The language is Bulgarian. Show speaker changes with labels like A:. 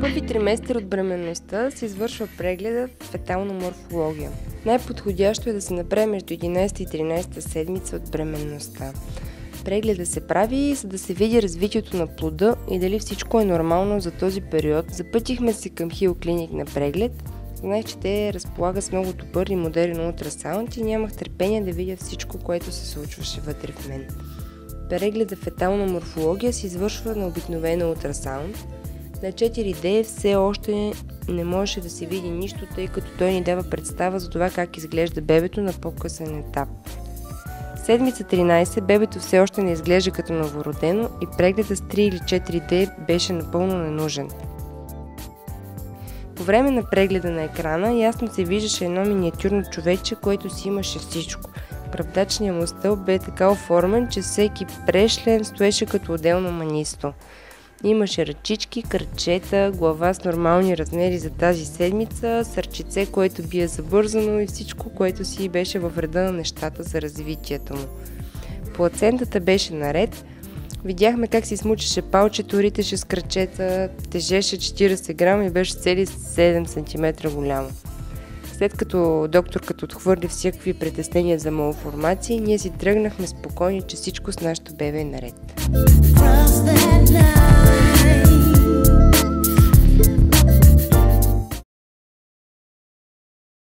A: Първи триместър от бременността се извършва прегледа фетална морфология. Най-подходящо е да се направи между 11 и 13 седмица от бременността. Прегледа се прави, за да се види развитието на плода и дали всичко е нормално за този период. Запътихме се към Хил Клиник на преглед. Знаех, че те разполагат с много добър и модерен ултрасаунд и нямах търпение да видя всичко, което се случваше вътре в мен. Прегледа фетална морфология се извършва на обикновен ултрасаунд. На 4D все още не можеше да се види нищо, тъй като той ни дава представа за това как изглежда бебето на по-късен етап. В седмица 13 бебето все още не изглежда като новородено и прегледа с 3 или 4D беше напълно ненужен. По време на прегледа на екрана ясно се виждаше едно миниатюрно човече, което си имаше всичко. Гръбдачният му стълб бе така оформен, че всеки прешлен стоеше като отделно манисто. Имаше ръчички, крачета, глава с нормални размери за тази седмица, сърчице, което бие забързано и всичко, което си беше във реда на нещата за развитието му. Плацентата беше наред. Видяхме как си смучеше палчето, ритеше с крачета, тежеше 40 грама и беше цели 7 см голямо. След като докторката отхвърли всякакви притеснения за малформации, ние си тръгнахме спокойни, че всичко с нашото бебе е наред.